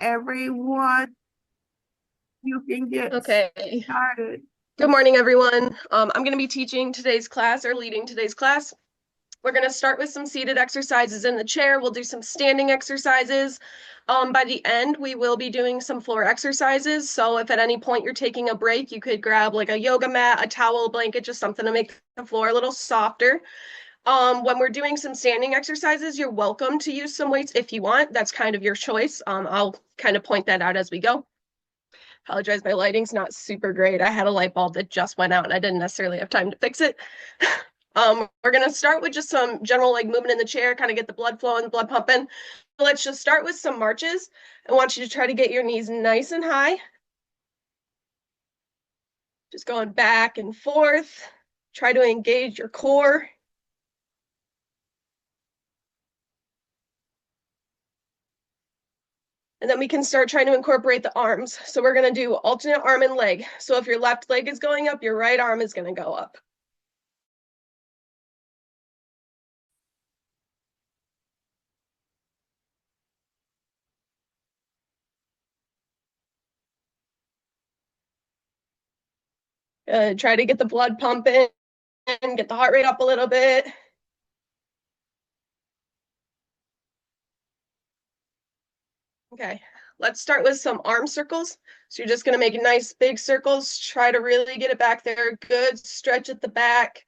everyone. You can get Okay. started. Good morning, everyone. I'm going to be teaching today's class or leading today's class. We're going to start with some seated exercises in the chair. We'll do some standing exercises. By the end, we will be doing some floor exercises. So if at any point you're taking a break, you could grab like a yoga mat, a towel, a blanket, just something to make the floor a little softer. When we're doing some standing exercises, you're welcome to use some weights if you want. That's kind of your choice. I'll kind of point that out as we go. Apologize, my lighting's not super great. I had a light bulb that just went out and I didn't necessarily have time to fix it. We're gonna start with just some general like movement in the chair, kind of get the blood flowing, the blood pumping. Let's just start with some marches. I want you to try to get your knees nice and high. Just going back and forth. Try to engage your core. And then we can start trying to incorporate the arms. So we're gonna do alternate arm and leg. So if your left leg is going up, your right arm is gonna go up. Try to get the blood pumping and get the heart rate up a little bit. Okay, let's start with some arm circles. So you're just gonna make nice big circles. Try to really get it back there. Good stretch at the back.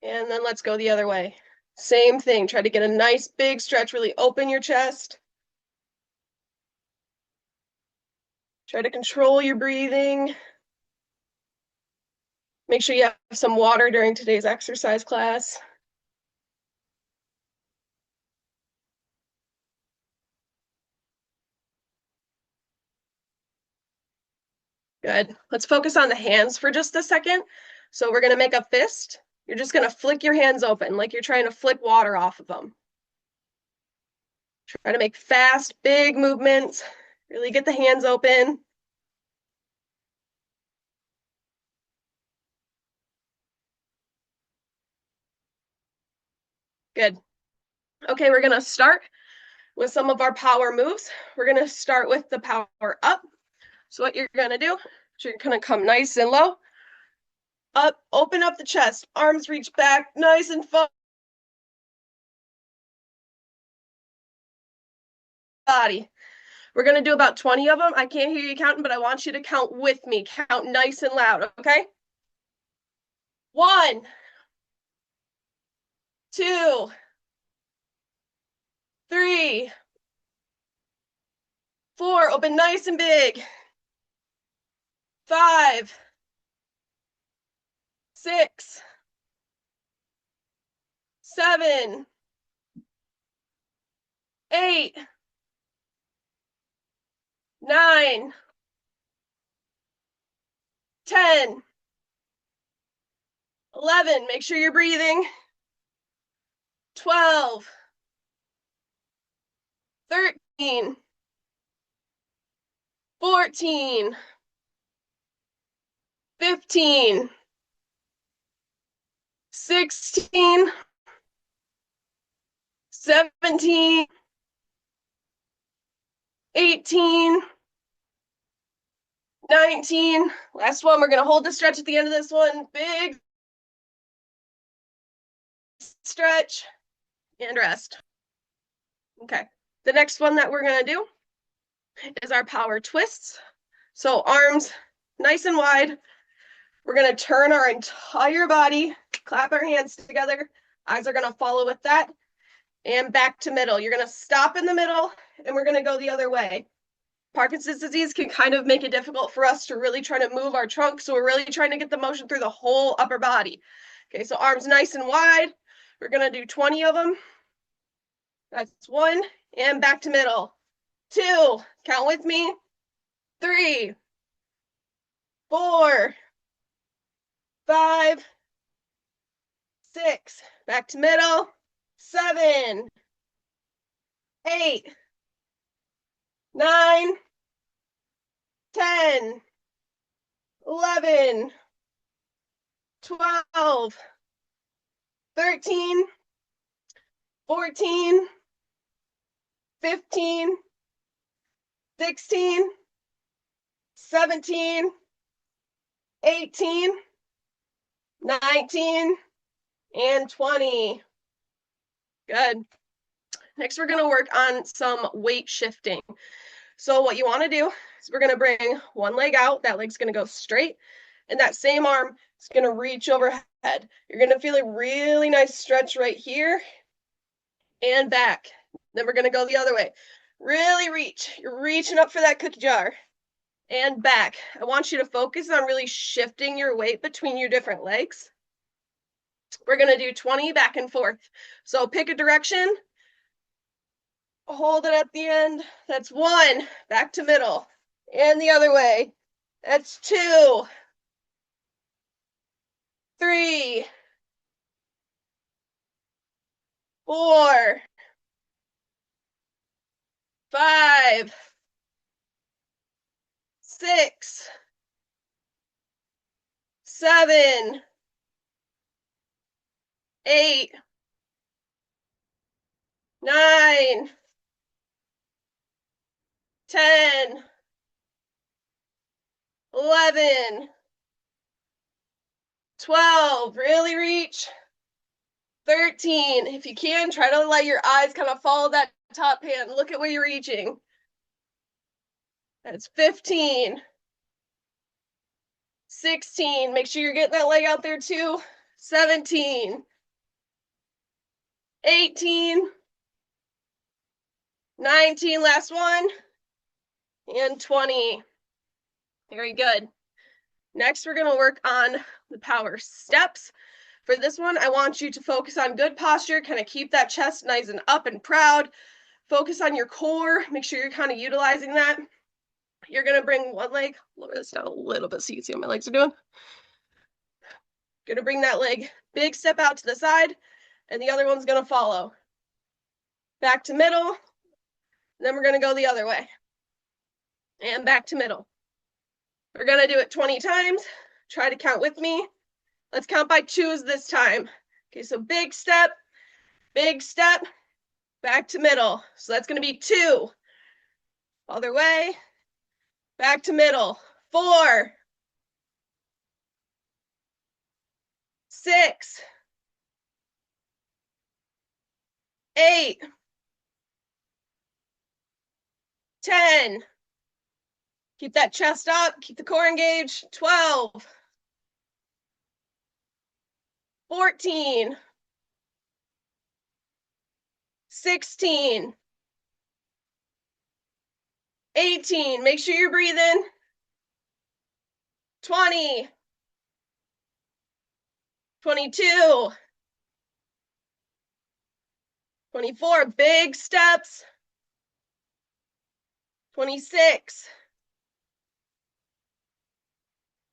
And then let's go the other way. Same thing, try to get a nice big stretch, really open your chest. Try to control your breathing. Make sure you have some water during today's exercise class. Good. Let's focus on the hands for just a second. So we're gonna make a fist. You're just gonna flick your hands open like you're trying to flick water off of them. Try to make fast, big movements. Really get the hands open. Good. Okay, we're gonna start with some of our power moves. We're gonna start with the power up. So what you're gonna do is you're gonna come nice and low. Up, open up the chest, arms reach back, nice and far. Body. We're gonna do about 20 of them. I can't hear you counting, but I want you to count with me. Count nice and loud, okay? 1, 2, 3, 4. Open nice and big. 5, 6, 7, 8, 9, 10, 11. Make sure you're breathing. 12, 13, 14, 15, 16, 17, 18, 19. Last one. We're going to hold the stretch at the end of this one. Big stretch and rest. Okay. The next one that we're going to do is our power twists. So arms nice and wide. We're going to turn our entire body, clap our hands together. Eyes are going to follow with that. And back to middle. You're going to stop in the middle and we're going to go the other way. Parkinson's disease can kind of make it difficult for us to really try to move our trunk. So we're really trying to get the motion through the whole upper body. Okay, so arms nice and wide. We're going to do 20 of them. That's 1. And back to middle. 2. Count with me. 3, 4, 5, 6. Back to middle. 7, 8, 9, 10, 11, 12, 13, 14, 15, 16, 17, 18, 19, and 20. Good. Next, we're going to work on some weight shifting. So what you want to do is we're going to bring one leg out. That leg's going to go straight, and that same arm is going to reach overhead. You're going to feel a really nice stretch right here and back. Then we're going to go the other way. Really reach. You're reaching up for that cookie jar and back. I want you to focus on really shifting your weight between your different legs. We're going to do 20 back and forth. So pick a direction. Hold it at the end. That's 1, back to middle, and the other way. That's 2, 3, 4, 5, 6, 7, 8, 9, 10, 11, 12, really reach. 13, if you can, try to let your eyes kind of follow that top hand. Look at where you're reaching. That's 15, 16, make sure you're getting that leg out there too. 17, 18, 19, last one, and 20. Very good. Next, we're gonna work on the power steps. For this one, I want you to focus on good posture, kind of keep that chest nice and up and proud. Focus on your core, make sure you're kind of utilizing that. You're gonna bring one leg, lower this down a little bit so you can see what my legs are doing. Gonna bring that leg, big step out to the side, and the other one's gonna follow. Back to middle, then we're gonna go the other way. And back to middle. We're gonna do it 20 times. Try to count with me. Let's count by 2s this time. Okay, so big step, back to middle. So that's gonna be 2. Other way, back to middle. 4, 6, 8, 10. Keep that chest up, keep the core engaged. 12, 14, 16, 18. Make sure you're breathing. 20, 22, 24, big steps. 26,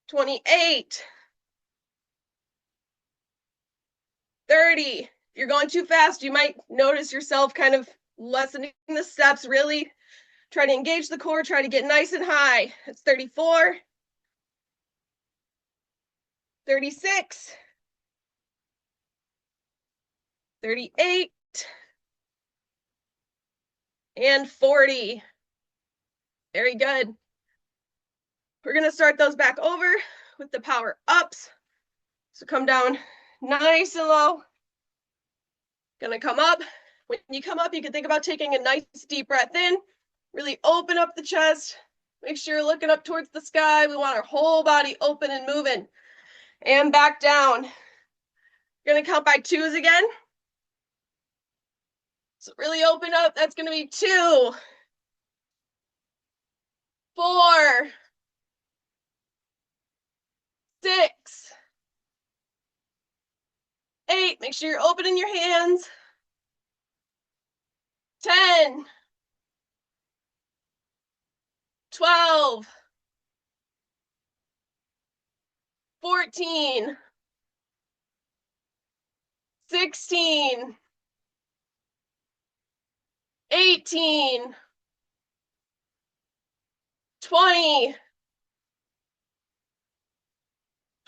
28, 30. If you're going too fast, you might notice yourself kind of lessening the steps. Really try to engage the core, try to get nice and high. It's 34, 36, 38, and 40. Very good. We're gonna start those back over with the power ups. So come down nice and low. Gonna come up. When you come up, you can think about taking a nice deep breath in. Really open up the chest. Make sure you're looking up towards the sky. We want our whole body open and moving. And back down. You're gonna count by 2s again. So really open up. That's gonna be 2, 4, 6, 8. Make sure you're opening your hands. 10, 12, 14, 16, 18, 20,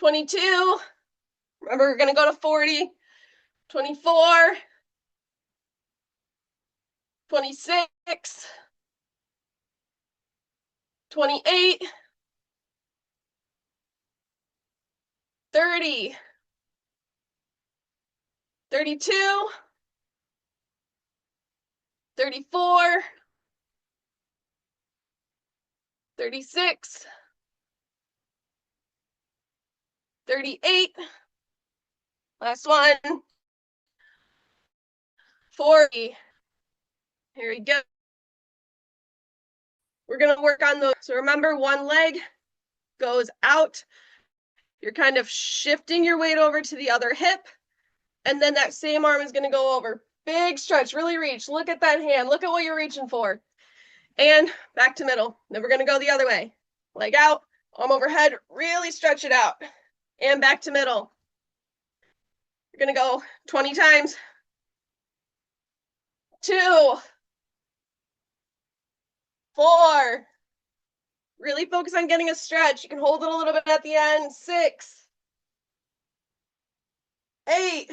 22. Remember, we're going to go to 40. 24. 26. 28. 30. 32. 34. 36. 38. Last one. 40. Here we go. We're going to work on those. So remember, one leg goes out. You're kind of shifting your weight over to the other hip. And then that same arm is going to go over. Big stretch, really reach. Look at that hand. Look at what you're reaching for. And back to middle. Then we're going to go the other way. Leg out, arm overhead, really stretch it out. And back to middle. You're going to go 20 times. 2. 4. Really focus on getting a stretch. You can hold it a little bit at the end. 6. 8.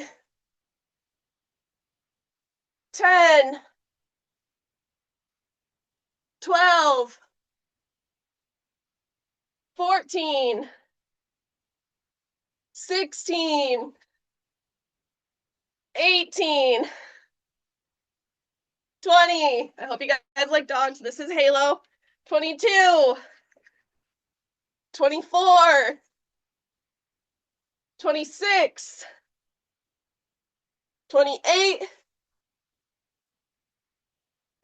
10. 12. 14. 16. 18. 20. I hope you guys like dogs. This is Halo. 22. 24. 26. 28.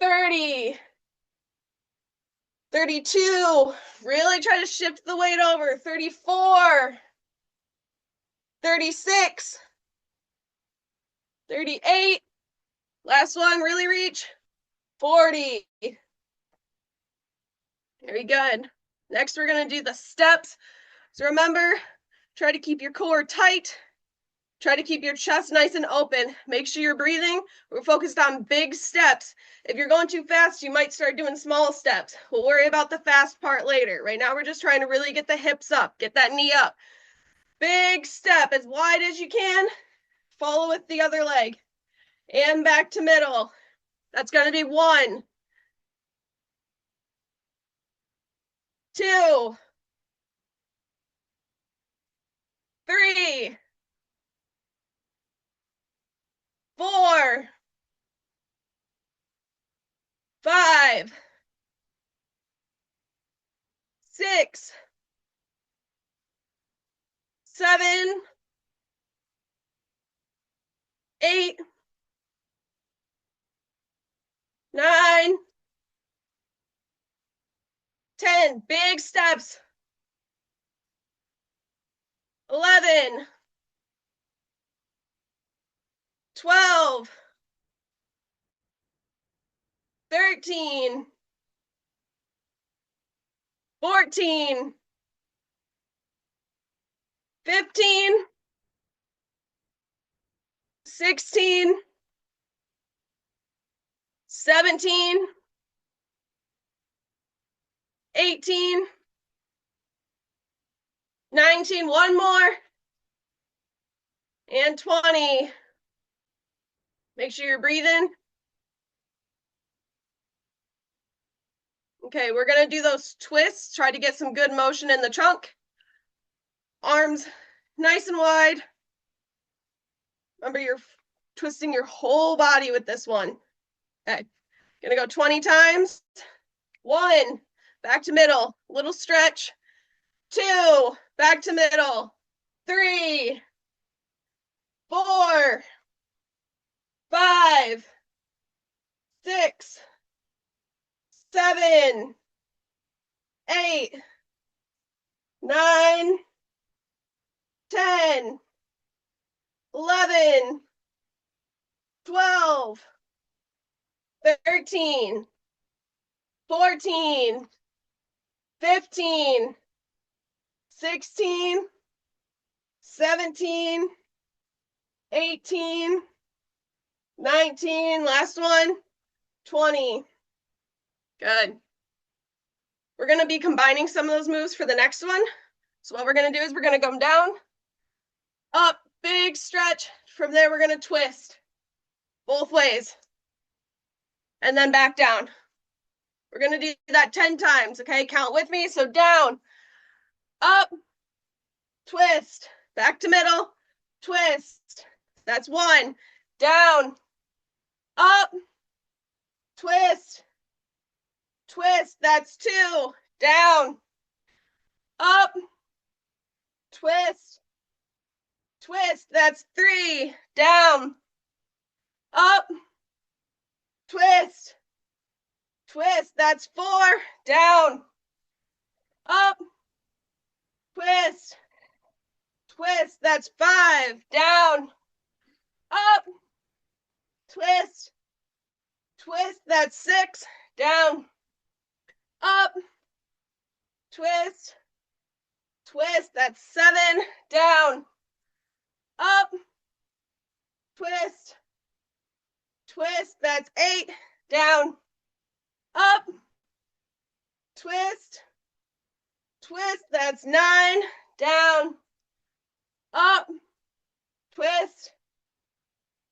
30. 32. Really try to shift the weight over. 34. 36. 38. Last one, really reach. 40. Very good. Next, we're going to do the steps. So remember, try to keep your core tight. Try to keep your chest nice and open. Make sure you're breathing. We're focused on big steps. If you're going too fast, you might start doing small steps. We'll worry about the fast part later. Right now, we're just trying to really get the hips up, get that knee up. Big step, as wide as you can. Follow with the other leg. And back to middle. That's going to be 1. 2. 3. 4. 5. 6. 7. 8. 9. 10. Big steps. 11. 12. 13. 14. 15. 16. 17. 18. 19. One more. And 20. Make sure you're breathing. Okay, we're going to do those twists. Try to get some good motion in the trunk. Arms nice and wide. Remember, you're twisting your whole body with this one. Okay, gonna go 20 times. 1, back to middle, little stretch. 2, back to middle. 3, 4, 5, 6, 7, 8, 9, 10, 11, 12, 13, 14, 15, 16, 17, 18, 19, last one, 20. Good. We're going to be combining some of those moves for the next one. So what we're gonna do is we're gonna come down, up, big stretch. From there, we're gonna twist both ways and then back down. We're gonna do that 10 times, okay? Count with me. So down, up, twist, back to middle, twist. That's 1. Down, up, twist, twist. That's 2. Down, up, twist, twist. That's 3. Down, up, twist, twist. That's 4. Down, up, twist, twist. That's 5. Down, up, twist, twist. That's 6. Down, up, twist, twist. That's 7. Down, up, twist, twist. That's 8. Down, up, twist, twist. That's 9. Down, up, twist,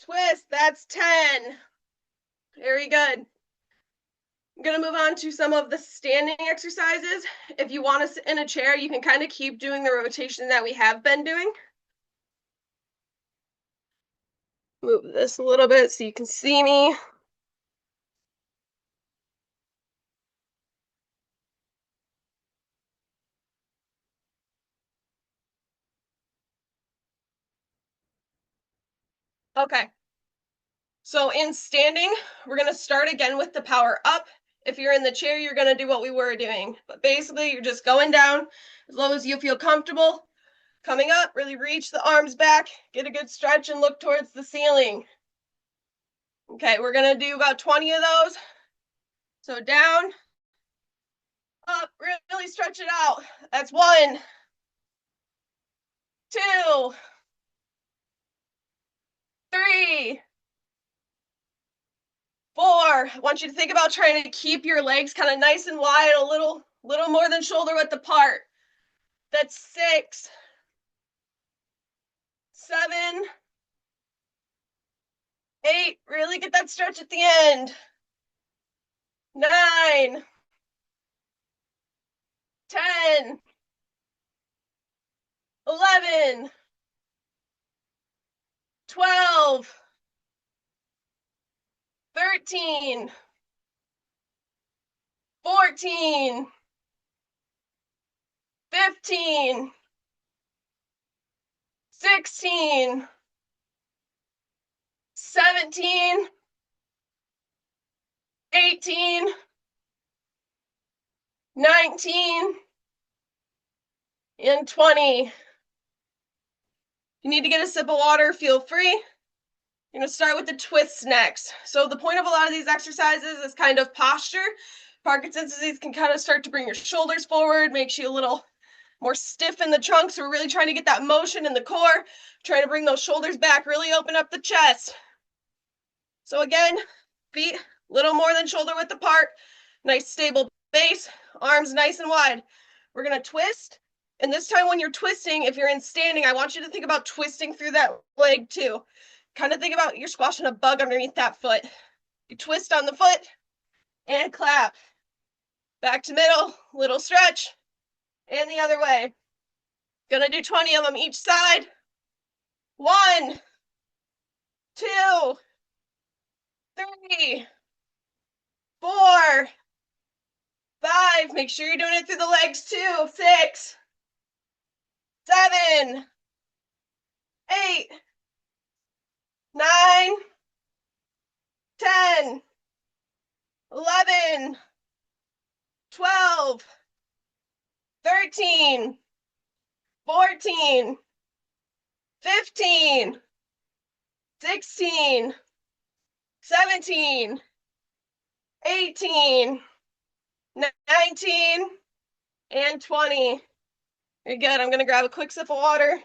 twist. That's 10. Very good. I'm going to move on to some of the standing exercises. If you want to sit in a chair, you can kind of keep doing the rotation that we have been doing. Move this a little bit so you can see me. Okay. So in standing, we're going to start again with the power up. If you're in the chair, you're going to do what we were doing. But basically, you're just going down as low as you feel comfortable. Coming up, really reach the arms back, get a good stretch and look towards the ceiling. Okay, we're going to do about 20 of those. So down, up, really stretch it out. That's 1, 2, 3, 4. I want you to think about trying to keep your legs kind of nice and wide, a little more than shoulder width apart. That's 6, 7, 8. Really get that stretch at the end. 9, 10, 11, 12, 13, 14, 15, 16, 17, 18, 19, and 20. You need to get a sip of water, feel free. You're going to start with the twists next. So the point of a lot of these exercises is kind of posture. Parkinson's disease can kind of start to bring your shoulders forward, makes you a little more stiff in the trunk. So we're really trying to get that motion in the core, trying to bring those shoulders back, really open up the chest. So again, feet a little more than shoulder width apart, nice stable base, arms nice and wide. We're going to twist. And this time when you're twisting, if you're in standing, I want you to think about twisting through that leg too. Kind of think about you're squashing a bug underneath that foot. You twist on the foot and clap. Back to middle, little stretch, and the other way. Gonna do 20 of them each side. 1, 2, 3, 4, 5. Make sure you're doing it through the legs too. 6, 7, 8, 9, 10, 11, 12, 13, 14, 15, 16, 17, 18, 19, and 20. Very good. I'm going to grab a quick sip of water.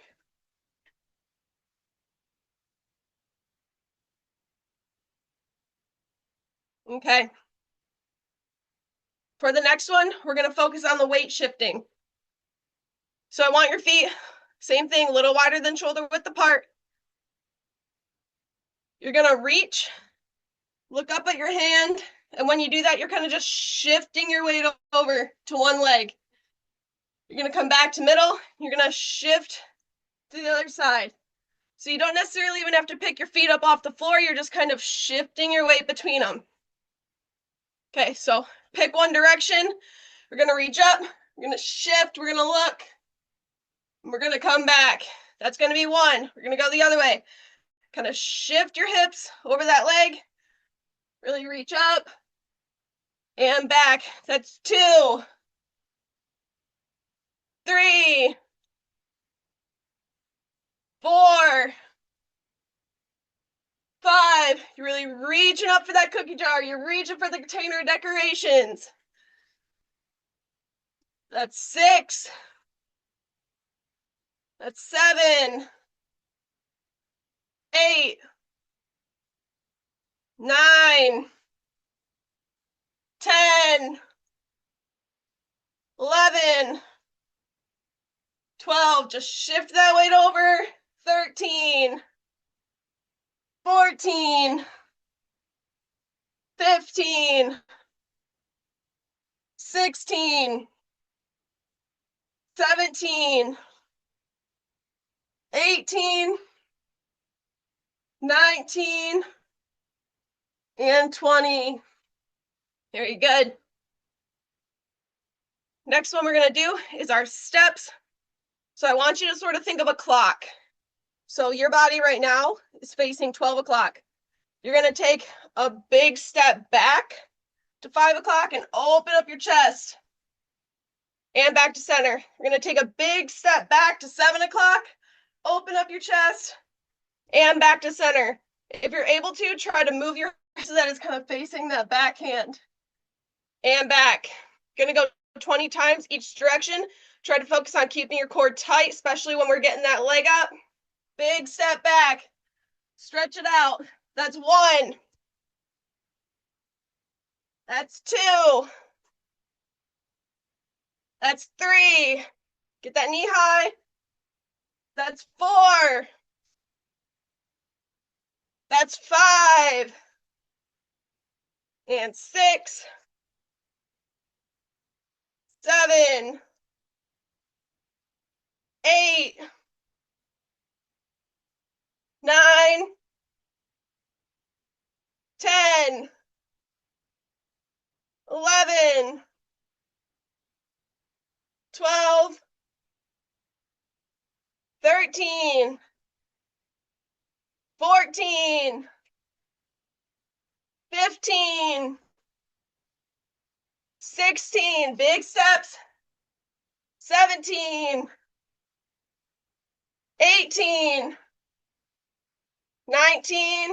Okay. For the next one, we're going to focus on the weight shifting. So I want your feet, same thing, a little wider than shoulder width apart. You're gonna reach, look up at your hand, and when you do that, you're kind of just shifting your weight over to one leg. You're gonna come back to middle, you're gonna shift to the other side. So you don't necessarily even have to pick your feet up off the floor, you're just kind of shifting your weight between them. Okay, so pick one direction, we're gonna reach up, we're gonna shift, we're gonna look, and we're gonna come back. That's gonna be one. We're gonna go the other way. Kind of shift your hips over that leg, really reach up and back. That's 2, 3, 4, 5. You're really reaching up for that cookie jar. You're reaching for the container of decorations. That's 6. That's 7, 8, 9, 10, 11, 12. Just shift that weight over. 13, 14, 15, 16, 17, 18, 19, and 20. Very good. Next one we're going to do is our steps. So I want you to sort of think of a clock. So your body right now is facing 12 o'clock. You're going to take a big step back to 5 o'clock and open up your chest. And back to center. You're going to take a big step back to 7 o'clock, open up your chest, and back to center. If you're able to, try to move your so that it's kind of facing that backhand. And back. Gonna go 20 times each direction. Try to focus on keeping your core tight, especially when we're getting that leg up. Big step back. Stretch it out. That's 1. That's 2. That's 3. Get that knee high. That's 4. That's 5. And 6. 7. 8. 9. 10. 11. 12. 13. 14. 15. 16. Big steps. 17. 18. 19.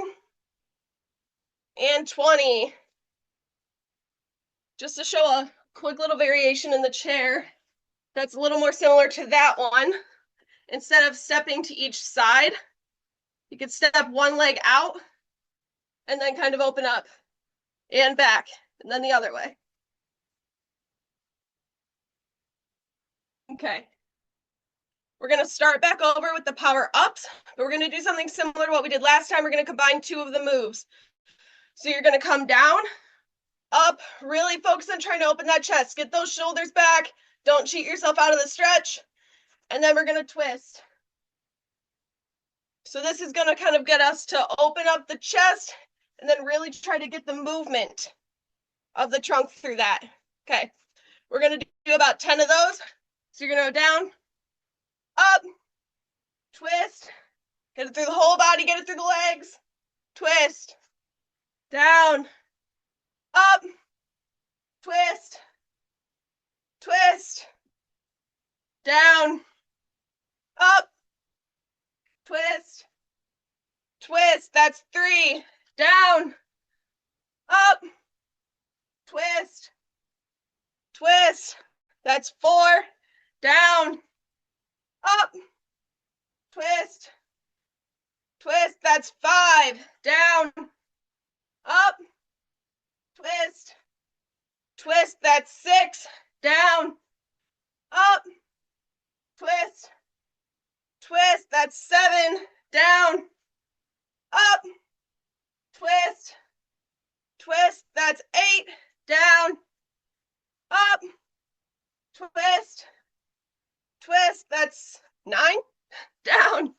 And 20. Just to show a quick little variation in the chair that's a little more similar to that one. Instead of stepping to each side, you could step one leg out and then kind of open up and back, and then the other way. Okay. We're going to start back over with the power ups, but we're going to do something similar to what we did last time. We're going to combine 2 of the moves. So you're going to come down, up, really focus on trying to open that chest. Get those shoulders back. Don't cheat yourself out of the stretch. And then we're going to twist. So this is going to kind of get us to open up the chest and then really try to get the movement of the trunk through that. Okay, we're going to do about 10 of those. So you're going to go down, up, twist, get it through the whole body, get it through the legs, twist, down, up, twist, twist, down, up, twist, twist. That's 3, down, up, twist, twist. That's 4, down, up, twist, twist. That's 5, down, up, twist, twist. That's 6, down, up, twist, twist, that's 7, down, up, twist, twist, that's 8, down, up, twist, twist, that's 9, down,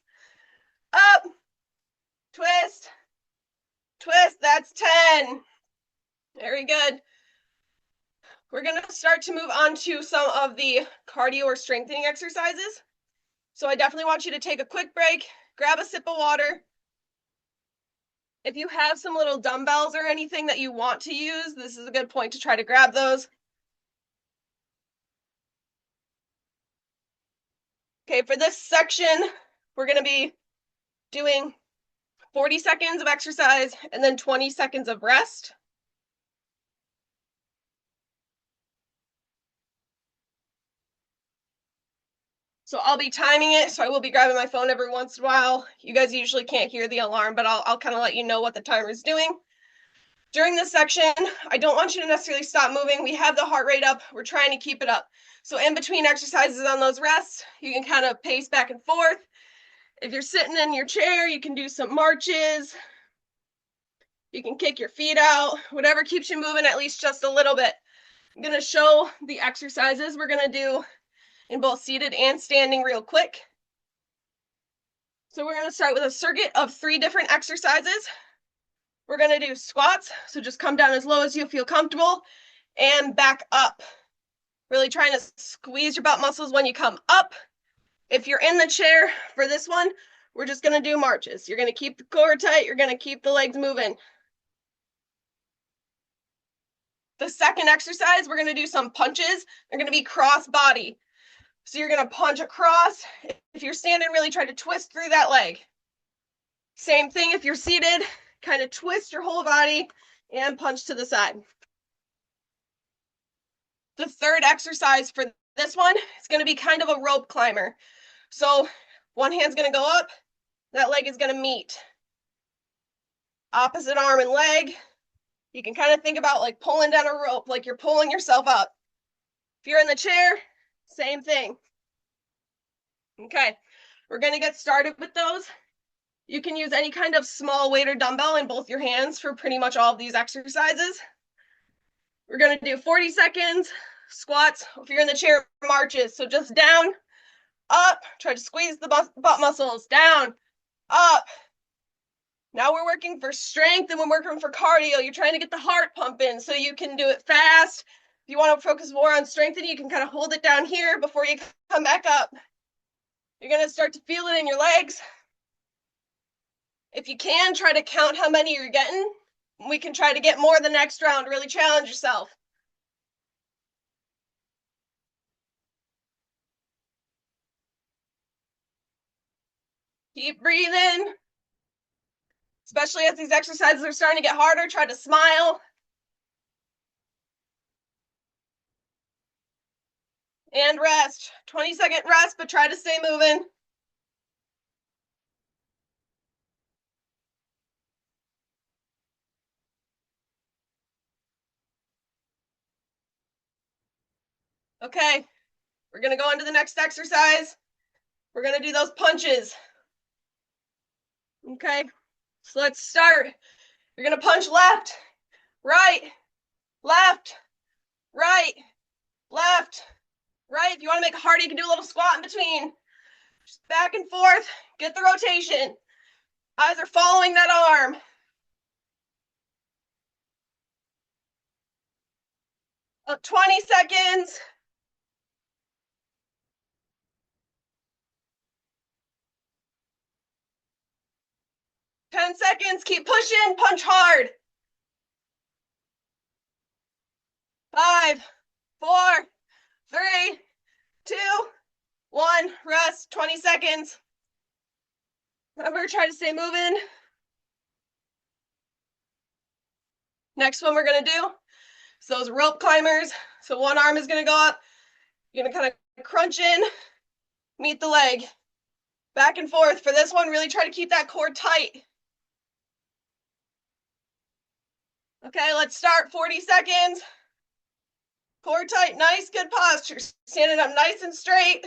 up, twist, twist, that's 10. Very good. We're going to start to move on to some of the cardio or strengthening exercises. So I definitely want you to take a quick break, grab a sip of water. If you have some little dumbbells or anything that you want to use, this is a good point to try to grab those. Okay, for this section, we're going to be doing 40 seconds of exercise and then 20 seconds of rest. So I'll be timing it, so I will be grabbing my phone every once in a while. You guys usually can't hear the alarm, but I'll kind of let you know what the timer is doing. During this section, I don't want you to necessarily stop moving. We have the heart rate up. We're trying to keep it up. So in between exercises on those rests, you can kind of pace back and forth. If you're sitting in your chair, you can do some marches. You can kick your feet out, whatever keeps you moving at least just a little bit. I'm going to show the exercises we're going to do in both seated and standing real quick. So we're going to start with a circuit of 3 different exercises. We're going to do squats, so just come down as low as you feel comfortable and back up. Really trying to squeeze your butt muscles when you come up. If you're in the chair for this one, we're just going to do marches. You're going to keep the core tight. You're going to keep the legs moving. The second exercise, we're going to do some punches. They're going to be cross body. So you're going to punch across. If you're standing, really try to twist through that leg. Same thing if you're seated, kind of twist your whole body and punch to the side. The third exercise for this one is going to be kind of a rope climber. So one hand's going to go up, that leg is going to meet. Opposite arm and leg. You can kind of think about like pulling down a rope, like you're pulling yourself up. If you're in the chair, same thing. Okay, we're going to get started with those. You can use any kind of small weight or dumbbell in both your hands for pretty much all of these exercises. We're going to do 40 seconds, squats. If you're in the chair, marches. So just down, up, try to squeeze the butt muscles, down, up. Now we're working for strength and we're working for cardio. You're trying to get the heart pumping so you can do it fast. If you want to focus more on strengthening, you can kind of hold it down here before you come back up. You're going to start to feel it in your legs. If you can, try to count how many you're getting. We can try to get more the next round. Really challenge yourself. Keep breathing. Especially as these exercises are starting to get harder, try to smile. And rest. 20-second rest, but try to stay moving. Okay, we're going to go on to the next exercise. We're going to do those punches. Okay, so let's start. You're going to punch left, right, left, right, left, right. If you want to make it harder, you can do a little squat in between. Just back and forth, get the rotation. Eyes are following that arm. About 20 seconds. Ten seconds, keep pushing, punch hard. 5, 4, 3, 2, 1, rest, 20 seconds. Remember, try to stay moving. Next one we're gonna do is those rope climbers. So one arm is gonna go up. You're gonna kind of crunch in, meet the leg. Back and forth. For this one, really try to keep that core tight. Okay, let's start. 40 seconds. Core tight, nice, good posture. Standing up nice and straight.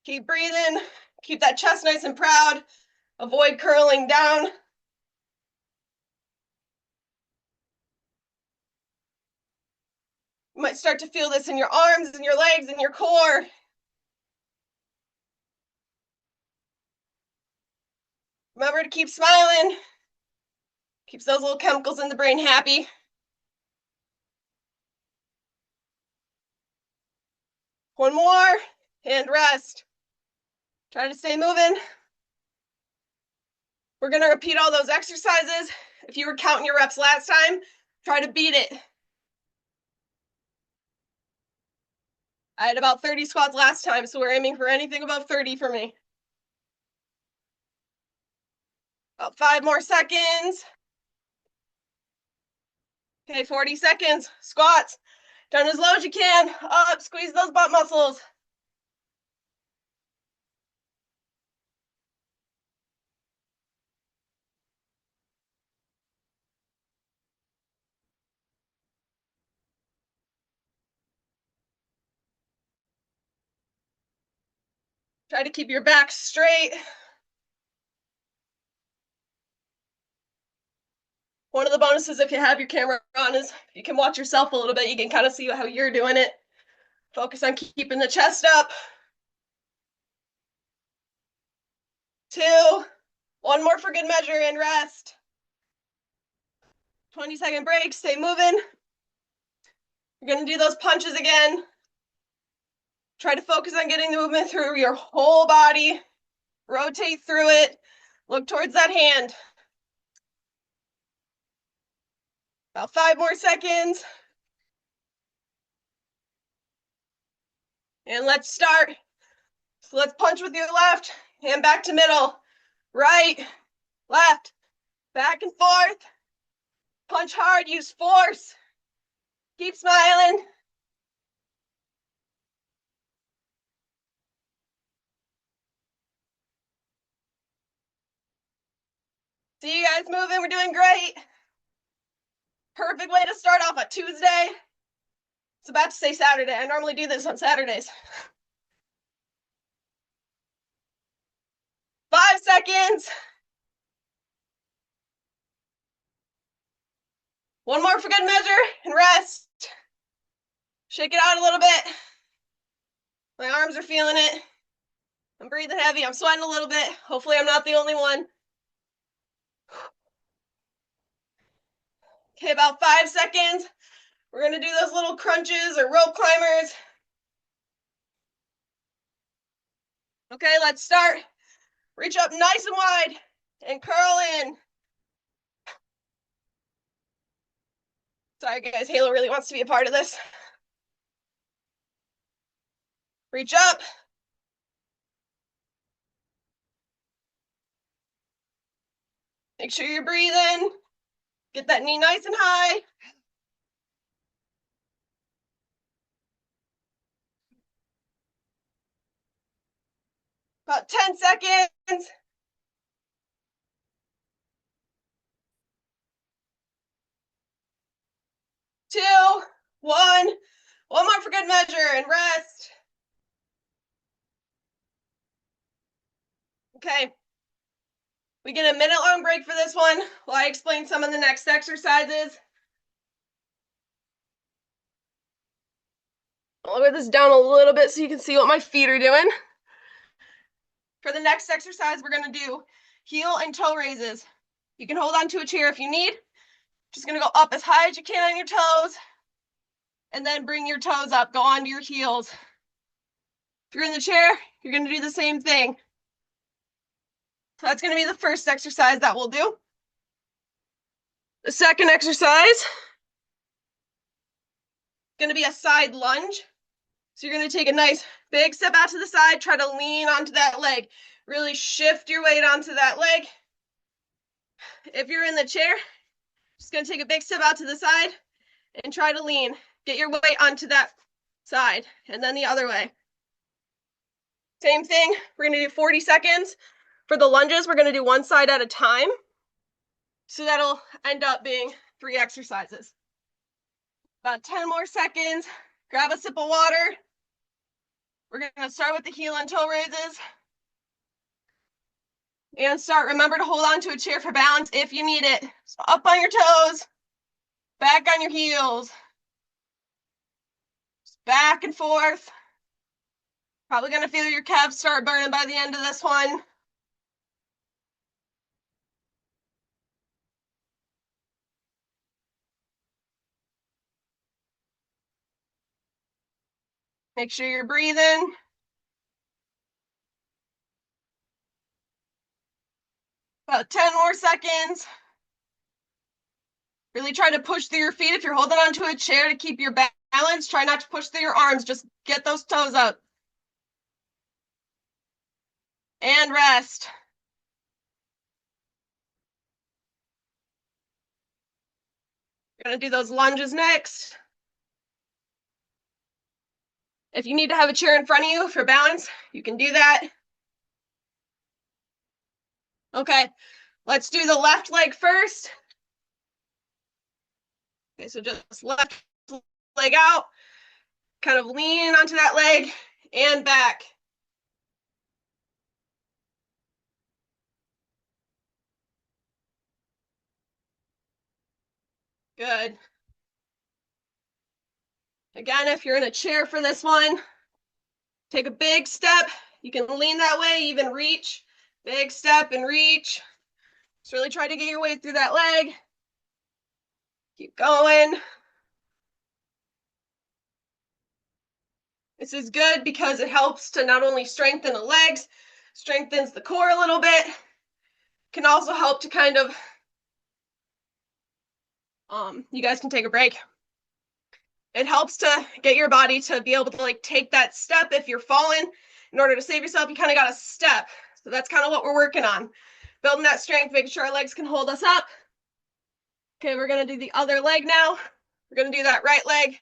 Keep breathing. Keep that chest nice and proud. Avoid curling down. You might start to feel this in your arms and your legs and your core. Remember to keep smiling. Keeps those little chemicals in the brain happy. One more, and rest. Try to stay moving. We're gonna repeat all those exercises. If you were counting your reps last time, try to beat it. I had about 30 squats last time, so we're aiming for anything above 30 for me. About 5 more seconds. Okay, 40 seconds. Squats. Down as low as you can. Up, squeeze those butt muscles. Try to keep your back straight. One of the bonuses if you have your camera on is you can watch yourself a little bit. You can kind of see how you're doing it. Focus on keeping the chest up. 2, 1 more for good measure and rest. 20-second break, stay moving. You're gonna do those punches again. Try to focus on getting the movement through your whole body. Rotate through it. Look towards that hand. About 5 more seconds. And let's start. So let's punch with your left, hand back to middle, right, left, back and forth. Punch hard, use force. Keep smiling. See you guys moving, we're doing great. Perfect way to start off a Tuesday. It's about to say Saturday. I normally do this on Saturdays. 5 seconds. 1 more for good measure and rest. Shake it out a little bit. My arms are feeling it. I'm breathing heavy. I'm sweating a little bit. Hopefully I'm not the only one. Okay, about 5 seconds. We're gonna do those little crunches or rope climbers. Okay, let's start. Reach up nice and wide and curl in. Sorry guys, Halo really wants to be a part of this. Reach up. Make sure you're breathing. Get that knee nice and high. About 10 seconds. 2, 1. 1 more for good measure and rest. Okay. We get a minute-long break for this one while I explain some of the next exercises. I'll lower this down a little bit so you can see what my feet are doing. For the next exercise, we're gonna do heel and toe raises. You can hold on to a chair if you need. Just gonna go up as high as you can on your toes, and then bring your toes up, go onto your heels. If you're in the chair, you're gonna do the same thing. So that's gonna be the first exercise that we'll do. The second exercise is gonna be a side lunge. So you're gonna take a nice big step out to the side, try to lean onto that leg. Really shift your weight onto that leg. If you're in the chair, just gonna take a big step out to the side and try to lean. Get your weight onto that side and then the other way. Same thing, we're gonna do 40 seconds. For the lunges, we're gonna do one side at a time. So that'll end up being 3 exercises. About 10 more seconds. Grab a sip of water. We're gonna start with the heel and toe raises. And start, remember to hold on to a chair for balance if you need it. So up on your toes, back on your heels. Just back and forth. Probably gonna feel your calves start burning by the end of this one. Make sure you're breathing. About 10 more seconds. Really try to push through your feet. If you're holding onto a chair to keep your balance, try not to push through your arms. Just get those toes up. And rest. You're gonna do those lunges next. If you need to have a chair in front of you for balance, you can do that. Okay, let's do the left leg first. Okay, so just left leg out, kind of lean onto that leg and back. Good. Again, if you're in a chair for this one, take a big step. You can lean that way, even reach. Big step and reach. Just really try to get your way through that leg. Keep going. This is good because it helps to not only strengthen the legs, strengthens the core a little bit. Can also help to kind of, you guys can take a break. It helps to get your body to be able to like take that step. If you're falling, in order to save yourself, you kind of got to step. So that's kind of what we're working on. Building that strength, making sure our legs can hold us up. Okay, we're gonna do the other leg now. We're gonna do that right leg.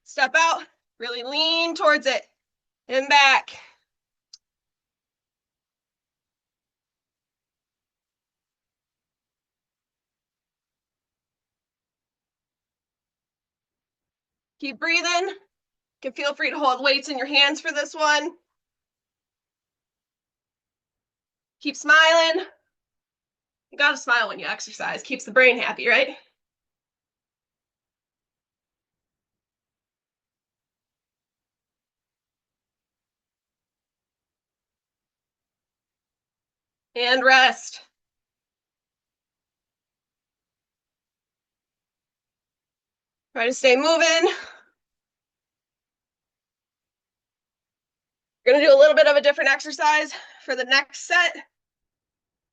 Step out, really lean towards it and back. Keep breathing. You can feel free to hold weights in your hands for this one. Keep smiling. You gotta smile when you exercise. Keeps the brain happy, right? And rest. Try to stay moving. We're gonna do a little bit of a different exercise for the next set.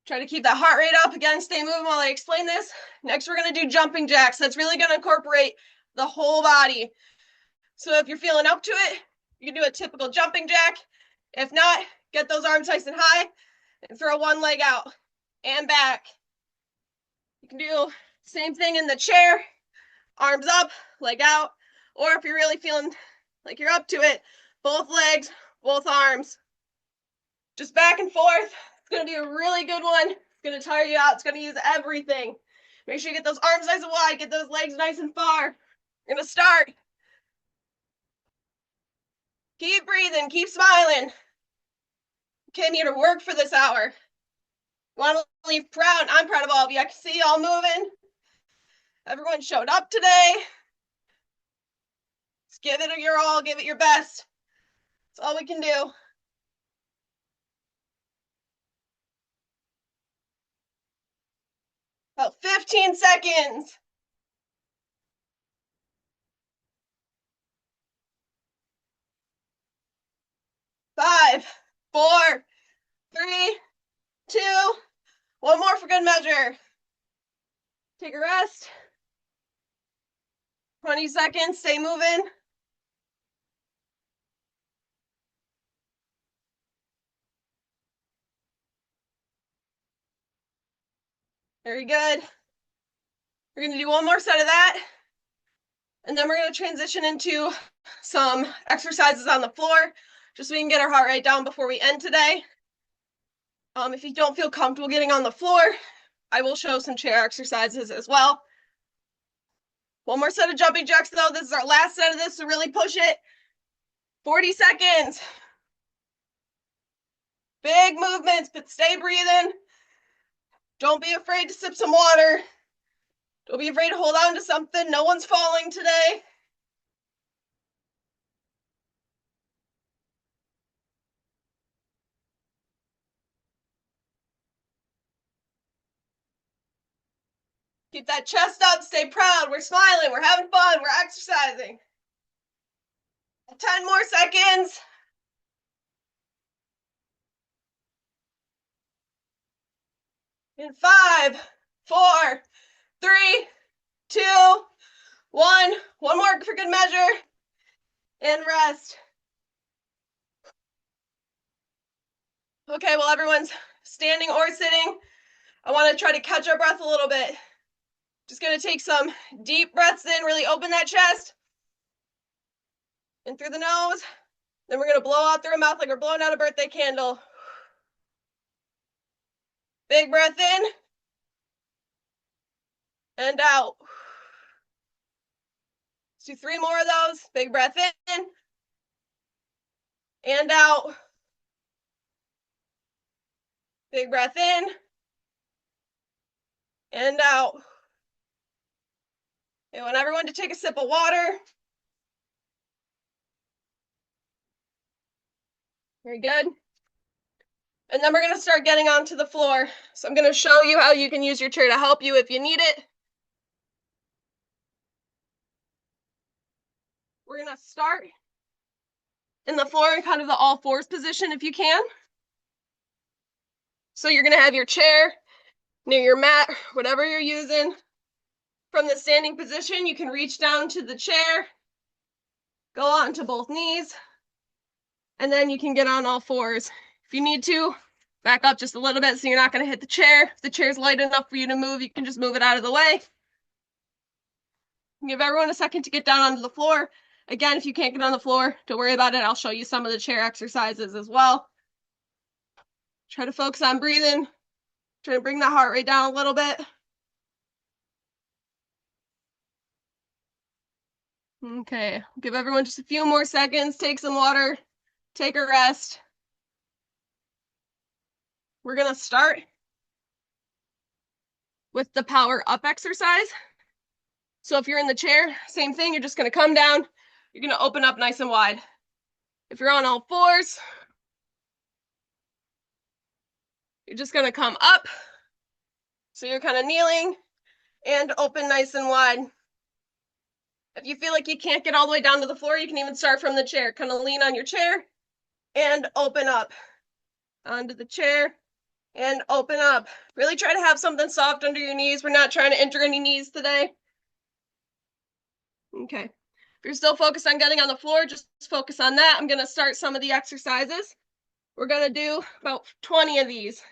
Try to keep that heart rate up. Again, stay moving while I explain this. Next, we're gonna do jumping jacks. That's really gonna incorporate the whole body. So if you're feeling up to it, you can do a typical jumping jack. If not, get those arms nice and high and throw one leg out and back. You can do same thing in the chair, arms up, leg out, or if you're really feeling like you're up to it, both legs, both arms. Just back and forth. It's gonna be a really good one. It's gonna tire you out. It's gonna use everything. Make sure you get those arms nice and wide, get those legs nice and far. We're gonna start. Keep breathing, keep smiling. Came here to work for this hour. Want to leave proud. I'm proud of all of you. I can see y'all moving. Everyone showed up today. Just give it your all, give it your best. That's all we can do. About 15 seconds. 5, 4, 3, 2, one more for good measure. Take a rest. 20 seconds, stay moving. Very good. We're gonna do one more set of that. And then we're gonna transition into some exercises on the floor, just so we can get our heart rate down before we end today. If you don't feel comfortable getting on the floor, I will show some chair exercises as well. One more set of jumping jacks though. This is our last set of this, so really push it. 40 seconds. Big movements, but stay breathing. Don't be afraid to sip some water. Don't be afraid to hold on to something. No one's falling today. Keep that chest up, stay proud. We're smiling, we're having fun, we're exercising. 10 more seconds. In 5, 4, 3, 2, 1. One more for good measure. And rest. Okay, well, everyone's standing or sitting. I want to try to catch our breath a little bit. Just going to take some deep breaths in, really open that chest. In through the nose. Then we're going to blow out through our mouth like we're blowing out a birthday candle. Big breath in. And out. Let's do 3 more of those. Big breath in. And out. Big breath in. And out. I want everyone to take a sip of water. Very good. And then we're going to start getting onto the floor. So I'm going to show you how you can use your chair to help you if you need it. We're going to start in the floor in kind of the all fours position if you can. So you're going to have your chair near your mat, whatever you're using. From the standing position, you can reach down to the chair, go onto both knees, and then you can get on all fours. If you need to, back up just a little bit so you're not going to hit the chair. If the chair's light enough for you to move, you can just move it out of the way. Give everyone a second to get down onto the floor. Again, if you can't get on the floor, don't worry about it. I'll show you some of the chair exercises as well. Try to focus on breathing. Try to bring the heart rate down a little bit. Okay, give everyone just a few more seconds. Take some water. Take a rest. We're going to start with the power up exercise. So if you're in the chair, same thing. You're just going to come down. You're going to open up nice and wide. If you're on all fours, you're just going to come up. So you're kind of kneeling and open nice and wide. If you feel like you can't get all the way down to the floor, you can even start from the chair. Kind of lean on your chair and open up onto the chair and open up. Really try to have something soft under your knees. We're not trying to injure any knees today. Okay. If you're still focused on getting on the floor, just focus on that. I'm going to start some of the exercises. We're going to do about 20 of these.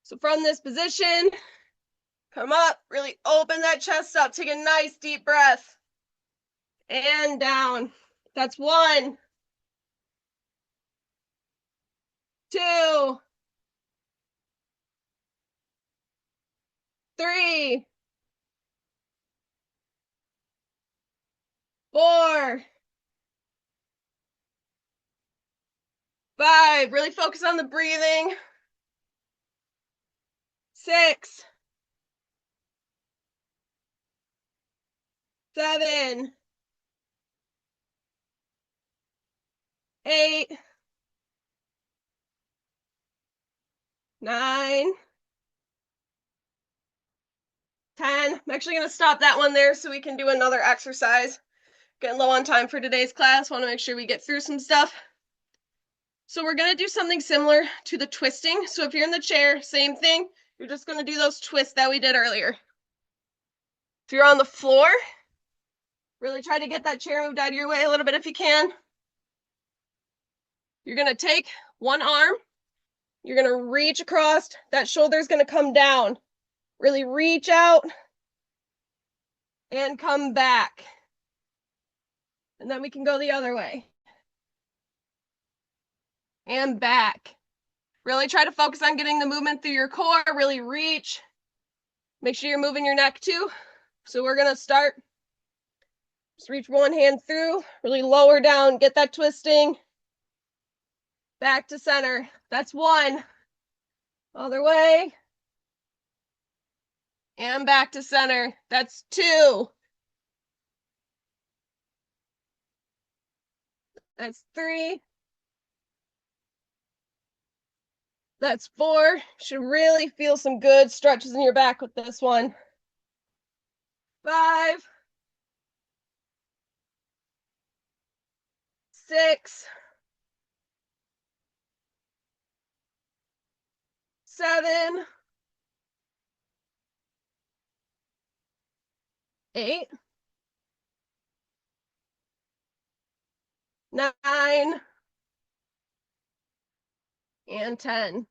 So from this position, come up, really open that chest up. Take a nice deep breath. And down. That's 1, 2, 3, 4, 5. Really focus on the breathing. 6, 7, 8, 9, 10. I'm actually going to stop that one there so we can do another exercise. Getting low on time for today's class. Want to make sure we get through some stuff. So we're going to do something similar to the twisting. So if you're in the chair, same thing. You're just going to do those twists that we did earlier. If you're on the floor, really try to get that chair moved out of your way a little bit if you can. You're going to take one arm. You're going to reach across. That shoulder is going to come down. Really reach out and come back. And then we can go the other way. And back. Really try to focus on getting the movement through your core. Really reach. Make sure you're moving your neck too. So we're going to start Just reach one hand through, really lower down, get that twisting. Back to center. That's one. Other way. And back to center. That's two. That's three. That's four. Should really feel some good stretches in your back with this one. 5, 6, 7, 8, 9, and 10.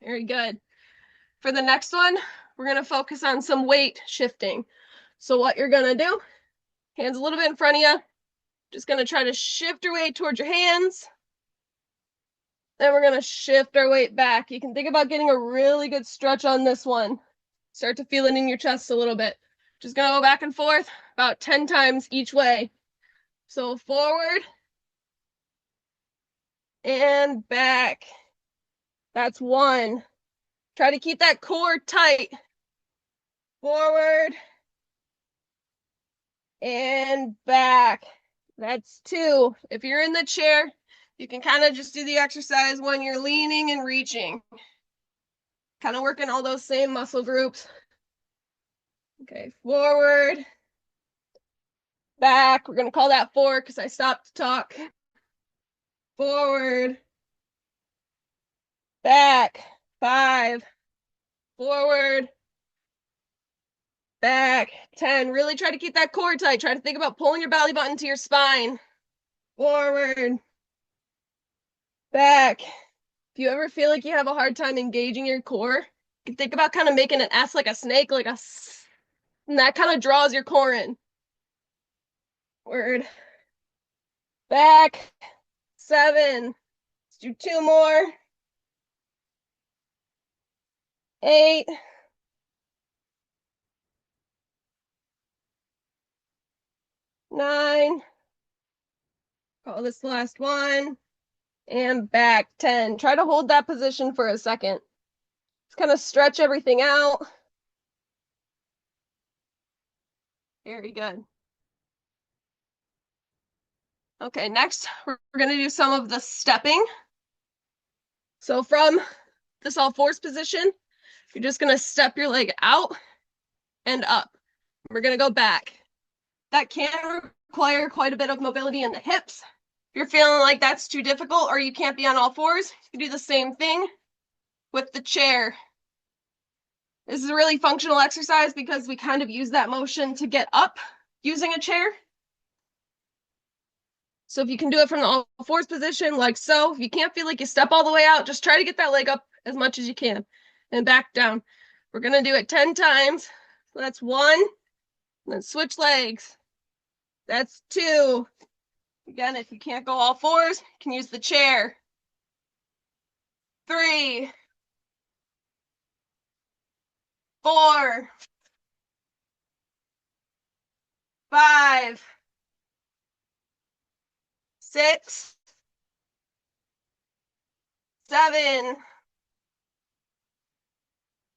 Very good. For the next one, we're going to focus on some weight shifting. So what you're going to do, hands a little bit in front of you, just going to try to shift your weight towards your hands. Then we're going to shift our weight back. You can think about getting a really good stretch on this one. Start to feel it in your chest a little bit. Just going to go back and forth about 10 times each way. So forward and back. That's one. Try to keep that core tight. Forward and back. That's two. If you're in the chair, you can kind of just do the exercise when you're leaning and reaching. Kind of working all those same muscle groups. Okay, forward, back. We're going to call that 4 because I stopped to talk. Forward, back, 5, forward, back, 10. Really try to keep that core tight. Try to think about pulling your belly button to your spine. Forward, back. If you ever feel like you have a hard time engaging your core, you can think about kind of making an S like a snake, like a, and that kind of draws your core in. Forward, back, 7. Let's do 2 more. 8. 9. Call this the last one. And back, 10. Try to hold that position for a second. Just kind of stretch everything out. Very good. Okay, next we're going to do some of the stepping. So from this all fours position, you're just going to step your leg out and up. We're going to go back. That can require quite a bit of mobility in the hips. If you're feeling like that's too difficult or you can't be on all fours, you can do the same thing with the chair. This is a really functional exercise because we kind of use that motion to get up using a chair. So if you can do it from the all fours position, like so, if you can't feel like you step all the way out, just try to get that leg up as much as you can and back down. We're going to do it 10 times. So that's 1, and then switch legs. That's 2. Again, if you can't go all fours, you can use the chair. 3, 4, 5, 6, 7,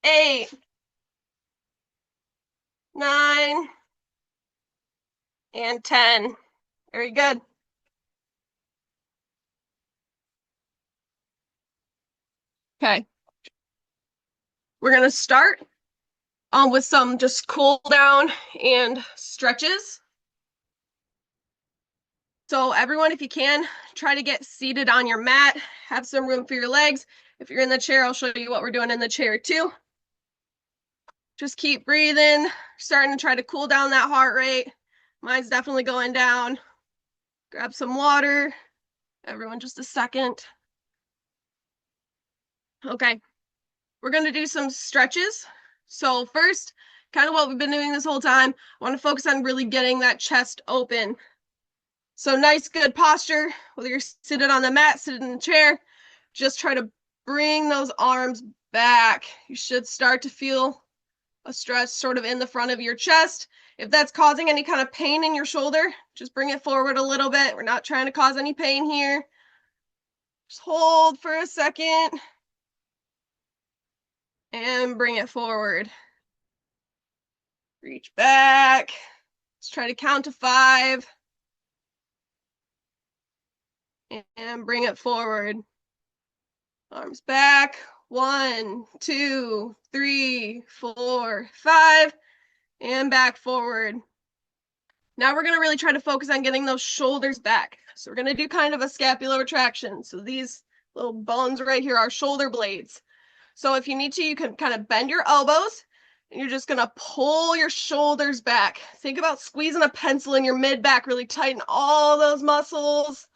8, 9, and 10. Very good. Okay. We're going to start with some just cool down and stretches. So everyone, if you can, try to get seated on your mat, have some room for your legs. If you're in the chair, I'll show you what we're doing in the chair too. Just keep breathing, starting to try to cool down that heart rate. Mine's definitely going down. Grab some water. Everyone, just a second. Okay, we're going to do some stretches. So first, kind of what we've been doing this whole time, I want to focus on really getting that chest open. So nice, good posture, whether you're seated on the mat, seated in the chair, just try to bring those arms back. You should start to feel a stress sort of in the front of your chest. If that's causing any kind of pain in your shoulder, just bring it forward a little bit. We're not trying to cause any pain here. Just hold for a second and bring it forward. Reach back. Let's try to count to 5 and bring it forward. Arms back. 1, 2, 3, 4, 5, and back forward. Now we're gonna really try to focus on getting those shoulders back. So we're gonna do kind of a scapular retraction. So these little bones right here are shoulder blades. So if you need to, you can kind of bend your elbows and you're just gonna pull your shoulders back. Think about squeezing a pencil in your mid back, really tighten all those muscles.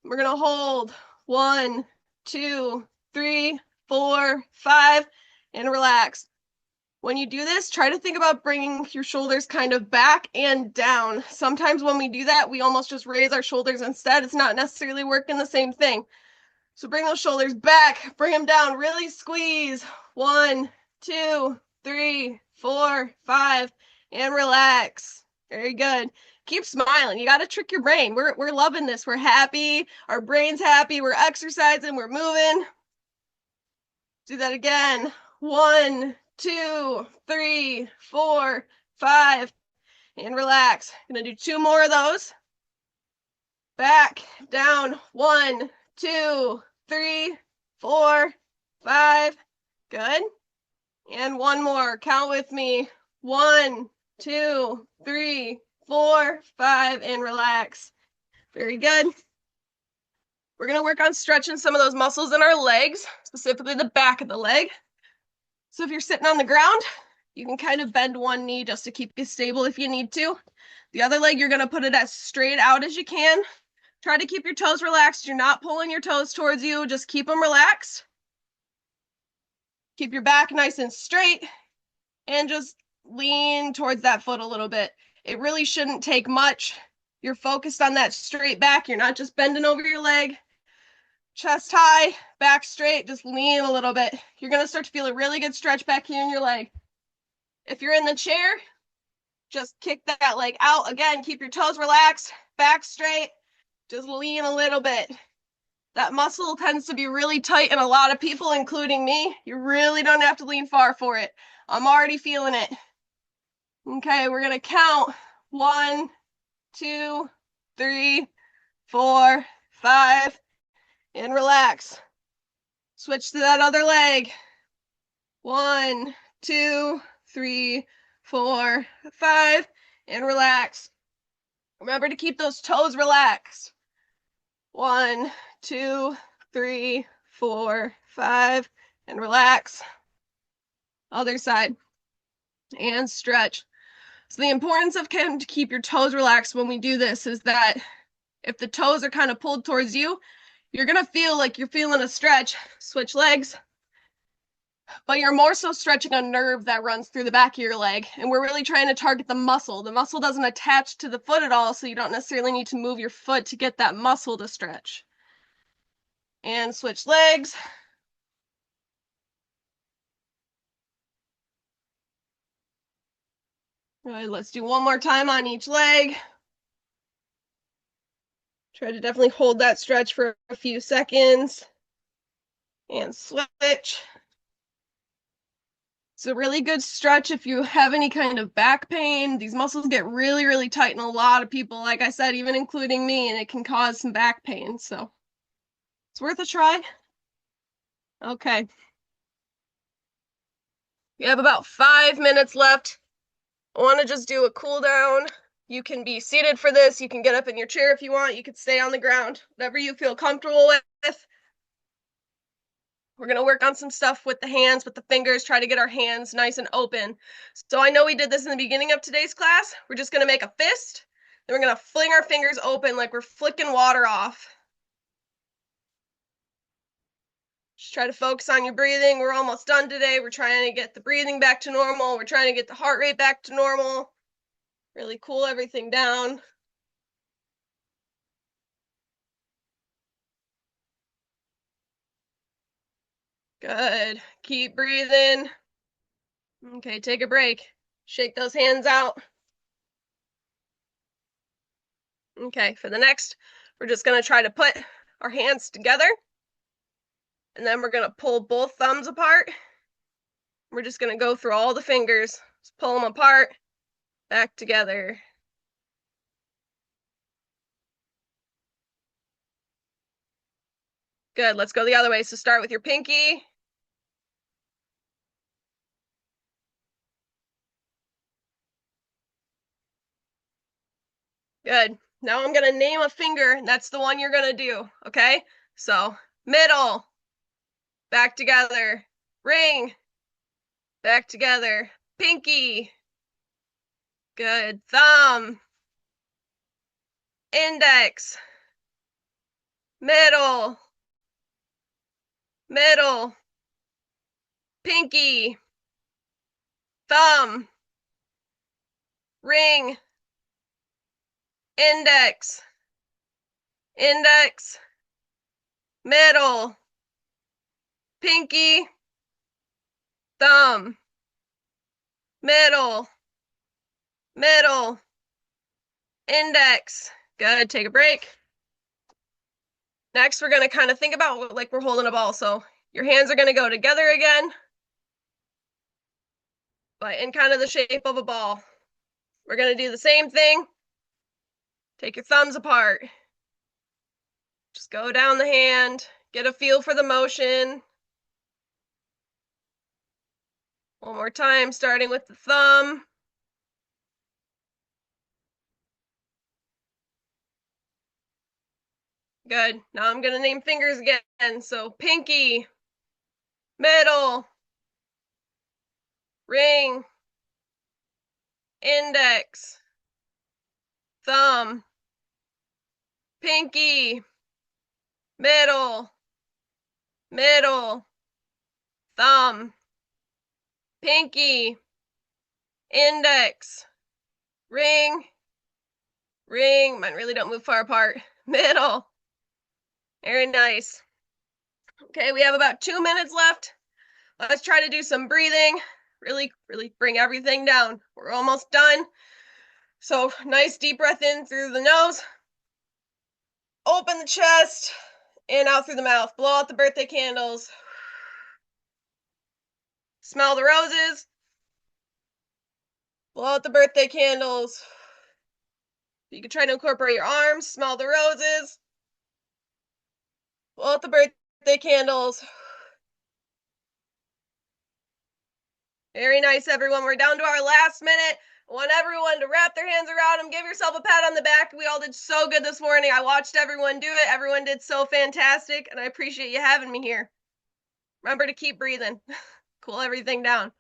We're gonna hold 1, 2, 3, 4, 5, and relax. When you do this, try to think about bringing your shoulders kind of back and down. Sometimes when we do that, we almost just raise our shoulders instead. It's not necessarily working the same thing. So bring those shoulders back, bring them down, really squeeze. 1, 2, 3, 4, 5, and relax. Very good. Keep smiling. You got to trick your brain. We're loving this. We're happy. Our brain's happy. We're exercising. We're moving. Do that again. 1, 2, 3, 4, 5, and relax. Gonna do 2 more of those. Back, down. 1, 2, 3, 4, 5. Good. And 1 more. Count with me. 1, 2, 3, 4, 5, and relax. Very good. We're going to work on stretching some of those muscles in our legs, specifically the back of the leg. So if you're sitting on the ground, you can kind of bend one knee just to keep you stable if you need to. The other leg, you're going to put it as straight out as you can. Try to keep your toes relaxed. You're not pulling your toes towards you. Just keep them relaxed. Keep your back nice and straight and just lean towards that foot a little bit. It really shouldn't take much. You're focused on that straight back. You're not just bending over your leg. Chest high, back straight, just lean a little bit. You're going to start to feel a really good stretch back here in your leg. If you're in the chair, just kick that leg out. Again, keep your toes relaxed, back straight, just lean a little bit. That muscle tends to be really tight in a lot of people, including me. You really don't have to lean far for it. I'm already feeling it. Okay, we're going to count 1, 2, 3, 4, 5, and relax. Switch to that other leg. 1, 2, 3, 4, 5, and relax. Remember to keep those toes relaxed. 1, 2, 3, 4, 5, and relax. Other side. And stretch. So the importance of to keep your toes relaxed when we do this is that if the toes are kind of pulled towards you, you're going to feel like you're feeling a stretch. Switch legs. But you're more so stretching a nerve that runs through the back of your leg. And we're really trying to target the muscle. The muscle doesn't attach to the foot at all, so you don't necessarily need to move your foot to get that muscle to stretch. And switch legs. All right, let's do 1 more time on each leg. Try to definitely hold that stretch for a few seconds. And switch. It's a really good stretch if you have any kind of back pain. These muscles get really, really tight in a lot of people, like I said, even including me, and it can cause some back pain. So it's worth a try. Okay. We have about 5 minutes left. I want to just do a cool down. You can be seated for this. You can get up in your chair if you want. You could stay on the ground, whatever you feel comfortable with. We're going to work on some stuff with the hands, with the fingers, try to get our hands nice and open. So I know we did this in the beginning of today's class. We're just going to make a fist. Then we're going to fling our fingers open like we're flicking water off. Just try to focus on your breathing. We're almost done today. We're trying to get the breathing back to normal. We're trying to get the heart rate back to normal. Really cool everything down. Good. Keep breathing. Okay, take a break. Shake those hands out. Okay, for the next, we're just going to try to put our hands together. And then we're going to pull both thumbs apart. We're just going to go through all the fingers. Just pull them apart, back together. Good, let's go the other way. So start with your pinky. Good. Now I'm going to name a finger, and that's the one you're going to do, okay? So middle, back together, ring, back together, pinky. Good. Thumb, index, middle, middle, pinky, thumb, ring, index, index, middle, pinky, thumb, middle, middle, index. Good, take a break. Next, we're gonna kind of think about like we're holding a ball. So your hands are gonna go together again, but in kind of the shape of a ball. We're gonna do the same thing. Take your thumbs apart. Just go down the hand, get a feel for the motion. One more time, starting with the thumb. Good. Now I'm gonna name fingers again. So pinky, middle, ring, index, thumb, pinky, middle, middle, thumb, pinky, index, ring, ring. Mine really don't move far apart. Middle. Very nice. Okay, we have about 2 minutes left. Let's try to do some breathing. Really bring everything down. We're almost done. So nice deep breath in through the nose. Open the chest and out through the mouth. Blow out the birthday candles. Smell the roses. Blow out the birthday candles. You can try to incorporate your arms. Smell the roses. Blow out the birthday candles. Very nice, everyone. We're down to our last minute. I want everyone to wrap their hands around them. Give yourself a pat on the back. We all did so good this morning. I watched everyone do it. Everyone did so fantastic, and I appreciate you having me here. Remember to keep breathing. Cool everything down.